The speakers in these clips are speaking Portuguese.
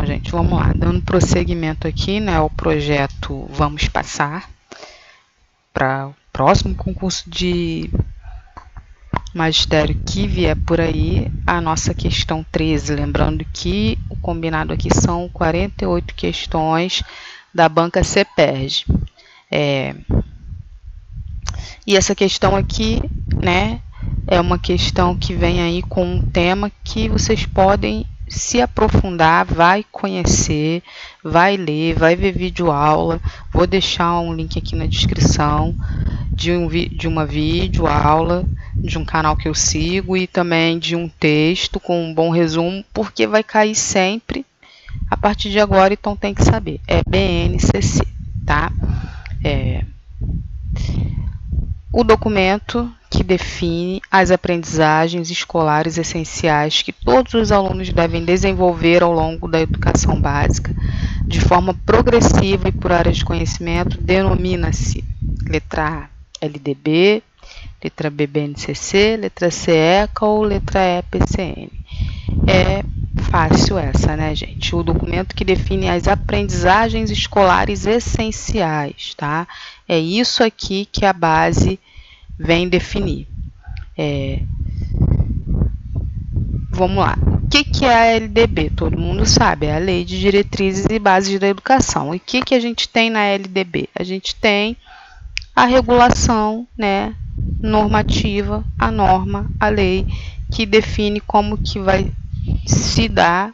Então, gente, vamos lá. Dando prosseguimento aqui, né, ao projeto Vamos Passar para o próximo concurso de magistério que vier por aí, a nossa questão 13. Lembrando que o combinado aqui são 48 questões da banca CEPERJ. E essa questão aqui, né, é uma questão que vem aí com um tema que vocês podem se aprofundar, vai conhecer, vai ler, vai ver vídeo aula. Vou deixar um link aqui na descrição de uma vídeo aula de um canal que eu sigo e também de um texto com um bom resumo, porque vai cair sempre a partir de agora, então tem que saber. É BNCC, tá? O documento que define as aprendizagens escolares essenciais que todos os alunos devem desenvolver ao longo da educação básica, de forma progressiva e por áreas de conhecimento, denomina-se letra A, LDB, letra B, BNCC, letra C, ECA ou letra E, PCN. É fácil essa, né, gente? O documento que define as aprendizagens escolares essenciais, tá? É isso aqui que a base vem definir. Vamos lá. O que é a LDB? Todo mundo sabe, é a Lei de Diretrizes e Bases da Educação. E o que a gente tem na LDB? A gente tem a regulação, né, normativa, a norma, a lei, que define como que vai se dar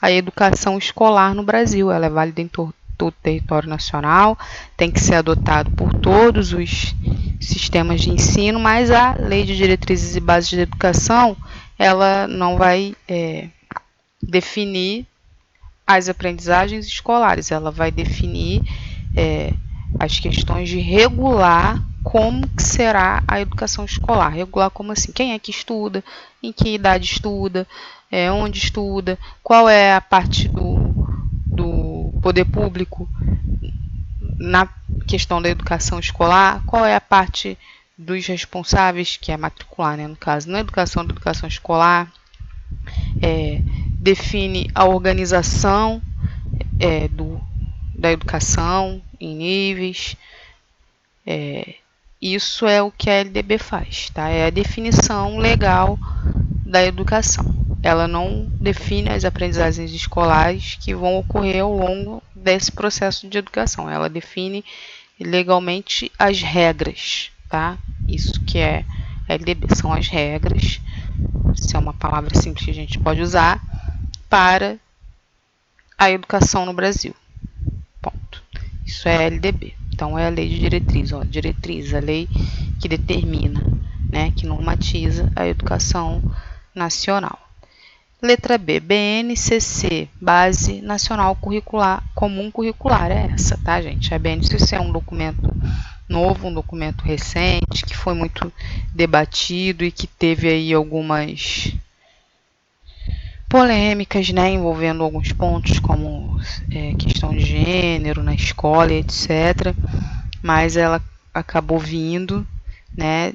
a educação escolar no Brasil. Ela é válida em todo o território nacional, tem que ser adotado por todos os sistemas de ensino, mas a Lei de Diretrizes e Bases da Educação, ela não vai definir as aprendizagens escolares, ela vai definir as questões de regular como que será a educação escolar. Regular como assim? Quem é que estuda, em que idade estuda, onde estuda, qual é a parte do poder público na questão da educação escolar, qual é a parte dos responsáveis, que é matricular, né, no caso, na educação da educação escolar, define a organização da educação em níveis. Isso é o que a LDB faz, tá? É a definição legal da educação. Ela não define as aprendizagens escolares que vão ocorrer ao longo desse processo de educação. Ela define legalmente as regras, tá? Isso que é LDB, são as regras. Isso é uma palavra simples que a gente pode usar para a educação no Brasil. Ponto. Isso é LDB. Então, é a lei de diretriz, ó, diretriz, a lei que determina, né, que normatiza a educação nacional. Letra B, BNCC, Base Nacional Curricular, Comum Curricular, é essa, tá, gente? A BNCC é um documento novo, um documento recente, que foi muito debatido e que teve aí algumas polêmicas, né, envolvendo alguns pontos como questão de gênero na escola, etc. Mas ela acabou vindo, né,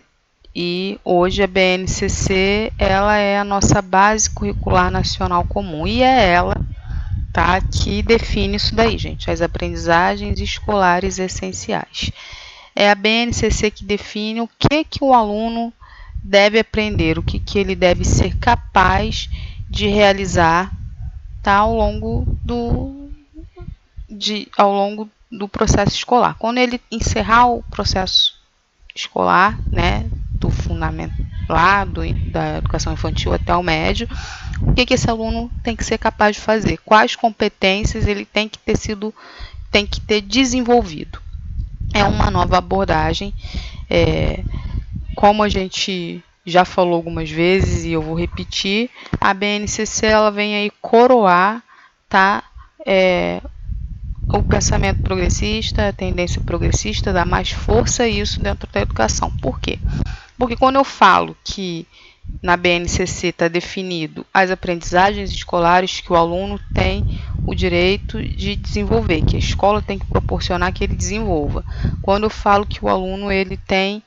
e hoje a BNCC ela é a nossa base curricular nacional comum e é ela, tá, que define isso daí, gente, as aprendizagens escolares essenciais. É a BNCC que define o que o aluno deve aprender, o que ele deve ser capaz de realizar, tá, ao longo do processo escolar. Quando ele encerrar o processo escolar, né, do fundamento lá, da educação infantil até o médio, o que esse aluno tem que ser capaz de fazer, quais competências ele tem que ter desenvolvido. É uma nova abordagem, como a gente já falou algumas vezes e eu vou repetir, a BNCC ela vem aí coroar, tá, o pensamento progressista, a tendência progressista, dá mais força a isso dentro da educação. Por quê? Porque quando eu falo que na BNCC está definido as aprendizagens escolares que o aluno tem o direito de desenvolver, que a escola tem que proporcionar que ele desenvolva. Quando eu falo que o aluno ele tem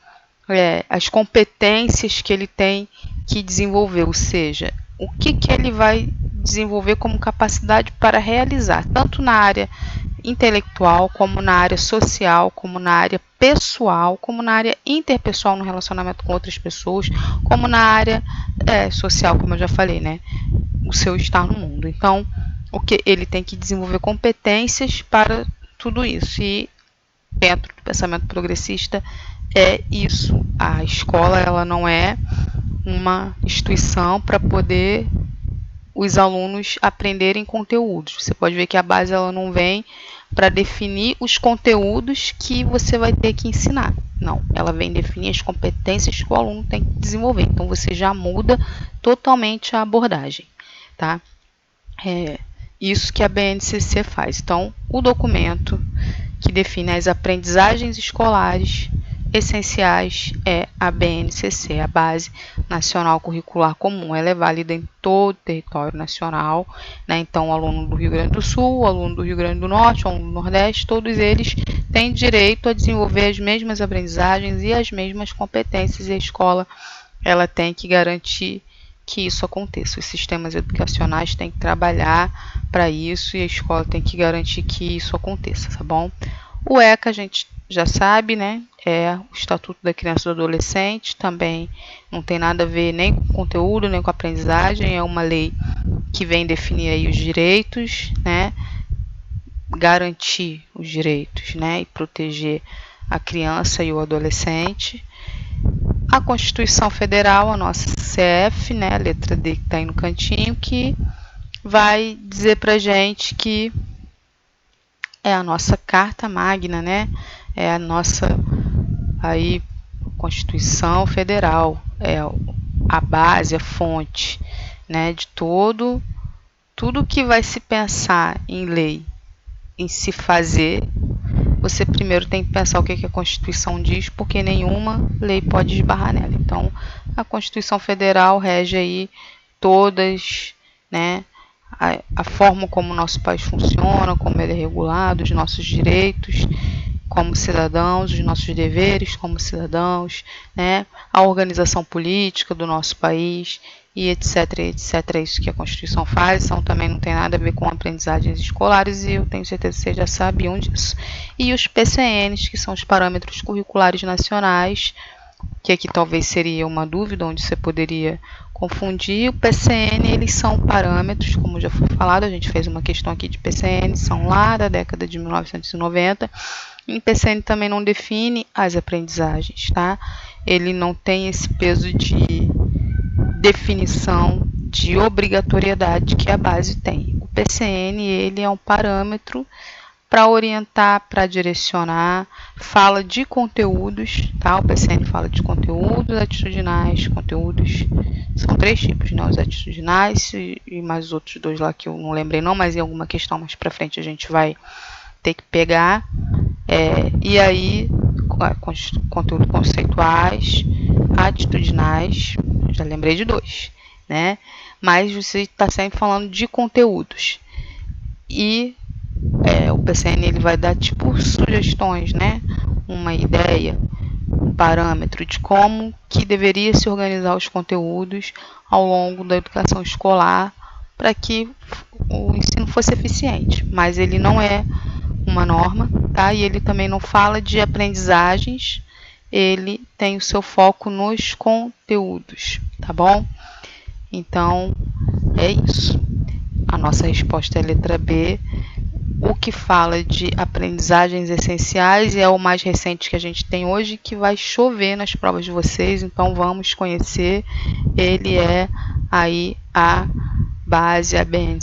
as competências que ele tem que desenvolver, ou seja, o que ele vai desenvolver como capacidade para realizar, tanto na área intelectual, como na área social, como na área pessoal, como na área interpessoal no relacionamento com outras pessoas, como na área social, como eu já falei, né? O seu estar no mundo. Então, o que ele tem que desenvolver competências para tudo isso. E dentro do pensamento progressista é isso. A escola, ela não é uma instituição para poder os alunos aprenderem conteúdos. Você pode ver que a base ela não vem para definir os conteúdos que você vai ter que ensinar. Não, ela vem definir as competências que o aluno tem que desenvolver. Então você já muda totalmente a abordagem, tá? É isso que a BNCC faz. Então, o documento que define as aprendizagens escolares essenciais é a BNCC, a Base Nacional Curricular Comum. Ela é válida em todo o território nacional, né? Então, o aluno do Rio Grande do Sul, o aluno do Rio Grande do Norte, o aluno do Nordeste, todos eles têm direito a desenvolver as mesmas aprendizagens e as mesmas competências, e a escola ela tem que garantir que isso aconteça. Os sistemas educacionais têm que trabalhar para isso e a escola tem que garantir que isso aconteça, tá bom? O ECA a gente já sabe, né? É o Estatuto da Criança e do Adolescente, também não tem nada a ver nem com conteúdo, nem com aprendizagem, é uma lei que vem definir aí os direitos, né? Garantir os direitos, né? E proteger a criança e o adolescente. A Constituição Federal, a nossa CF, né? A letra D que está aí no cantinho, que vai dizer pra gente que é a nossa carta magna, né? É a nossa aí Constituição Federal, é a base, a fonte, né, de tudo que vai se pensar em lei, em se fazer. Você primeiro tem que pensar o que a Constituição diz, porque nenhuma lei pode esbarrar nela. Então, a Constituição Federal rege aí todas, né, a forma como o nosso país funciona, como ele é regulado, os nossos direitos como cidadãos, os nossos deveres como cidadãos, né, a organização política do nosso país e etc, etc. É isso que a Constituição faz. Então também não tem nada a ver com aprendizagens escolares e eu tenho certeza que vocês já sabiam disso. E os PCNs, que são os Parâmetros Curriculares Nacionais, que aqui talvez seria uma dúvida onde você poderia confundir. O PCN, eles são parâmetros, como já foi falado, a gente fez uma questão aqui de PCN, são lá da década de 1990. E o PCN também não define as aprendizagens, tá? Ele não tem esse peso de definição de obrigatoriedade que a base tem. O PCN, ele é um parâmetro para orientar, para direcionar, fala de conteúdos, tá? O PCN fala de conteúdos atitudinais, conteúdos, são 3 tipos, né? Os atitudinais e mais os outros 2 lá que eu não lembrei não, mas em alguma questão mais para frente a gente vai ter que pegar. E aí, conteúdos conceituais, atitudinais, já lembrei de 2, né? Mas você está sempre falando de conteúdos. E o PCN ele vai dar tipo sugestões, né? Uma ideia, um parâmetro de como que deveria se organizar os conteúdos ao longo da educação escolar para que o ensino fosse eficiente. Mas ele não é uma norma, tá? E ele também não fala de aprendizagens, ele tem o seu foco nos conteúdos, tá bom? Então, é isso. A nossa resposta é a letra B. O que fala de aprendizagens essenciais é o mais recente que a gente tem hoje, que vai chover nas provas de vocês, então vamos conhecer. Ele é aí a base, a BNCC.